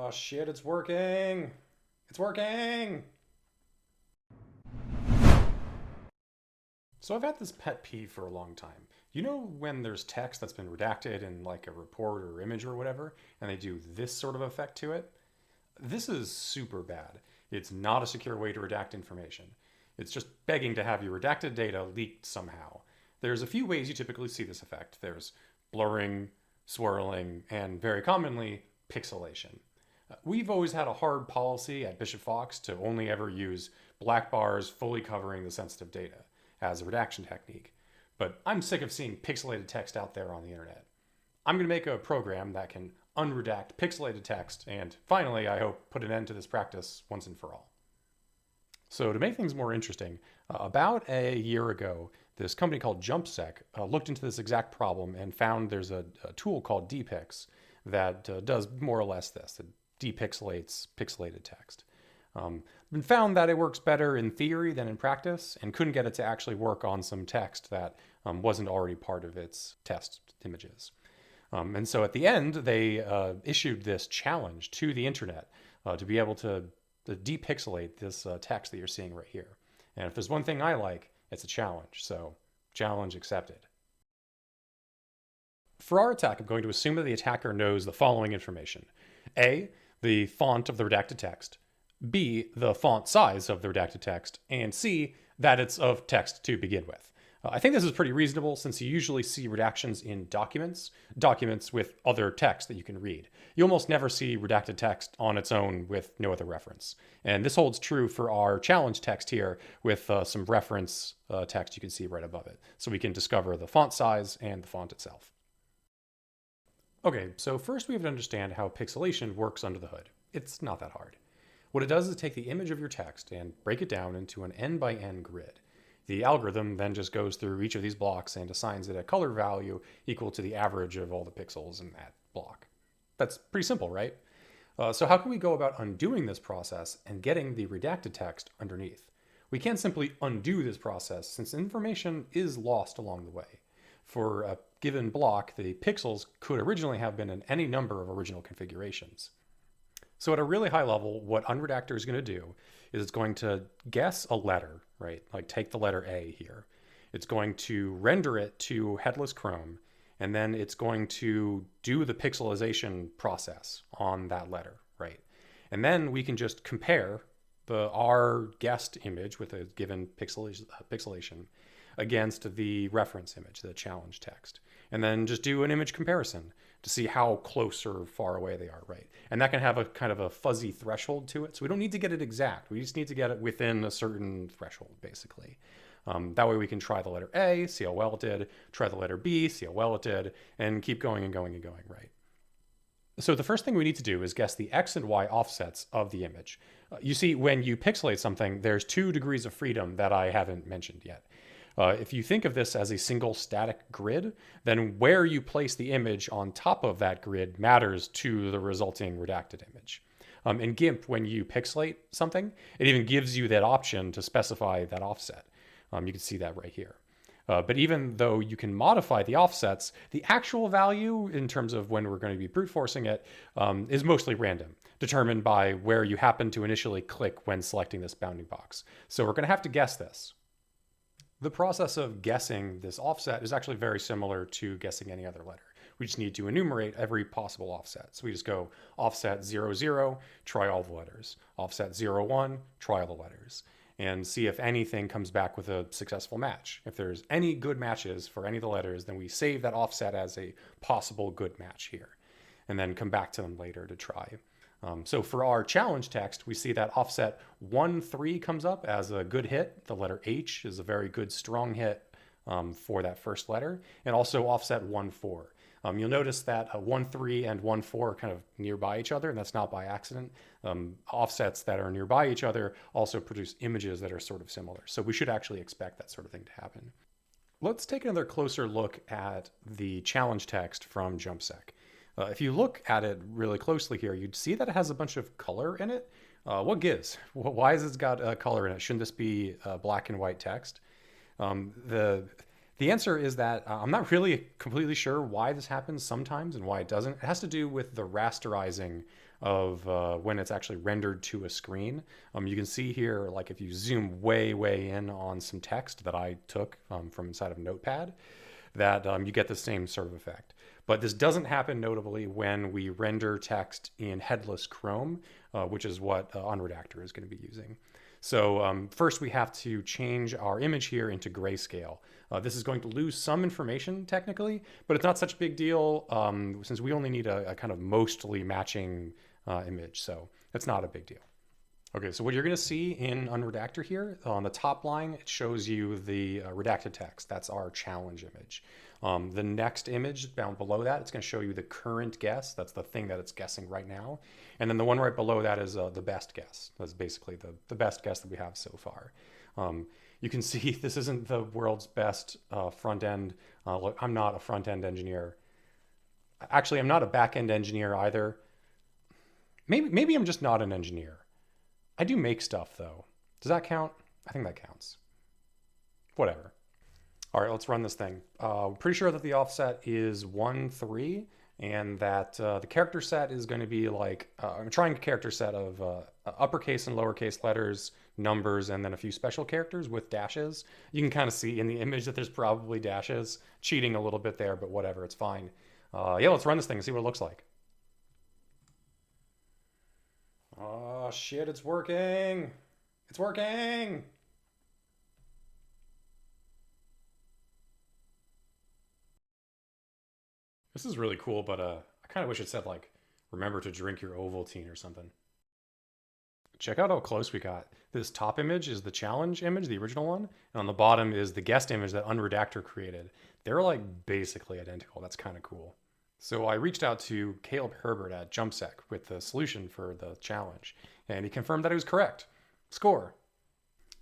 Oh shit, it's working! It's working! So I've had this pet peeve for a long time. You know when there's text that's been redacted in like a report or image or whatever, and they do this sort of effect to it? This is super bad. It's not a secure way to redact information. It's just begging to have your redacted data leaked somehow. There's a few ways you typically see this effect. There's blurring, swirling, and very commonly, pixelation. We've always had a hard policy at Bishop Fox to only ever use black bars fully covering the sensitive data as a redaction technique. But I'm sick of seeing pixelated text out there on the internet. I'm going to make a program that can unredact pixelated text and finally, I hope, put an end to this practice once and for all. So to make things more interesting, about a year ago, this company called JumpSec looked into this exact problem and found there's a tool called dpix that does more or less this. It depixelates pixelated text. And found that it works better in theory than in practice and couldn't get it to actually work on some text that wasn't already part of its test images. And so at the end, they issued this challenge to the internet to be able to depixelate this text that you're seeing right here. And if there's one thing I like, it's a challenge. So challenge accepted. For our attack, I'm going to assume that the attacker knows the following information. A, the font of the redacted text. B, the font size of the redacted text. And C, that it's of text to begin with. I think this is pretty reasonable since you usually see redactions in documents with other text that you can read. You almost never see redacted text on its own with no other reference. And this holds true for our challenge text here with some reference text you can see right above it. So we can discover the font size and the font itself. Okay, so first we have to understand how pixelation works under the hood. It's not that hard. What it does is take the image of your text and break it down into an n by n grid. The algorithm then just goes through each of these blocks and assigns it a color value equal to the average of all the pixels in that block. That's pretty simple, right? So how can we go about undoing this process and getting the redacted text underneath? We can't simply undo this process since information is lost along the way. For a given block, the pixels could originally have been in any number of original configurations. So at a really high level, what UnRedacter is going to do is it's going to guess a letter, right? Like take the letter A here. It's going to render it to headless Chrome, and then it's going to do the pixelization process on that letter, right? And then we can just compare our guessed image with a given pixelation against the reference image, the challenge text, and then just do an image comparison to see how close or far away they are, right? And that can have a kind of a fuzzy threshold to it. So we don't need to get it exact. We just need to get it within a certain threshold, basically. That way we can try the letter A, see how well it did, try the letter B, see how well it did, and keep going and going and going, right? So the first thing we need to do is guess the X and Y offsets of the image. You see, when you pixelate something, there's 2 degrees of freedom that I haven't mentioned yet. If you think of this as a single static grid, then where you place the image on top of that grid matters to the resulting redacted image. In GIMP, when you pixelate something, it even gives you that option to specify that offset. You can see that right here. But even though you can modify the offsets, the actual value in terms of when we're going to be brute forcing it is mostly random, determined by where you happen to initially click when selecting this bounding box. So we're going to have to guess this. The process of guessing this offset is actually very similar to guessing any other letter. We just need to enumerate every possible offset. So we just go offset 0, 0, try all the letters. Offset 0, 1, try all the letters. And see if anything comes back with a successful match. If there's any good matches for any of the letters, then we save that offset as a possible good match here. And then come back to them later to try. So for our challenge text, we see that offset 1, 3 comes up as a good hit. The letter H is a very good strong hit for that first letter, and also offset 1, 4. You'll notice that 1, 3 and 1, 4 are kind of nearby each other, and that's not by accident. Offsets that are nearby each other also produce images that are sort of similar. So we should actually expect that sort of thing to happen. Let's take another closer look at the challenge text from JumpSec. If you look at it really closely here, you'd see that it has a bunch of color in it. What gives? Why has it got color in it? Shouldn't this be black and white text? The answer is that I'm not really completely sure why this happens sometimes and why it doesn't. It has to do with the rasterizing of when it's actually rendered to a screen. You can see here, like if you zoom way in on some text that I took from inside of Notepad, that you get the same sort of effect. But this doesn't happen notably when we render text in headless Chrome, which is what UnRedacter is going to be using. So first we have to change our image here into grayscale. This is going to lose some information technically, but it's not such a big deal since we only need a kind of mostly matching image. So it's not a big deal. Okay, so what you're going to see in UnRedacter here, on the top line, it shows you the redacted text. That's our challenge image. The next image down below that, it's going to show you the current guess. That's the thing that it's guessing right now. And then the one right below that is the best guess. That's basically the best guess that we have so far. You can see this isn't the world's best front end. Look, I'm not a front end engineer. Actually, I'm not a back end engineer either. Maybe I'm just not an engineer. I do make stuff though. Does that count? I think that counts. Whatever. All right, let's run this thing. Pretty sure that the offset is 1, 3, and that the character set is going to be like, I'm trying a character set of uppercase and lowercase letters, numbers, and then a few special characters with dashes. You can kind of see in the image that there's probably dashes. Cheating a little bit there, but whatever, it's fine. Yeah, let's run this thing and see what it looks like. Oh shit, it's working. It's working. This is really cool, but I kind of wish it said like, remember to drink your Ovaltine or something. Check out how close we got. This top image is the challenge image, the original one, and on the bottom is the guest image that UnRedacter created. They're like basically identical. That's kind of cool. So I reached out to Caleb Herbert at JumpSec with the solution for the challenge, and he confirmed that it was correct. Score.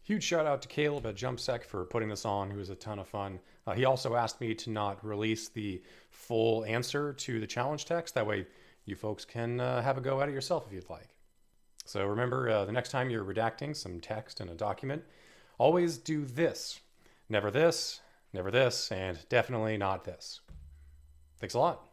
Huge shout out to Caleb at JumpSec for putting this on. It was a ton of fun. He also asked me to not release the full answer to the challenge text. That way you folks can have a go at it yourself if you'd like. So remember, the next time you're redacting some text in a document, always do this. Never this, and definitely not this. Thanks a lot.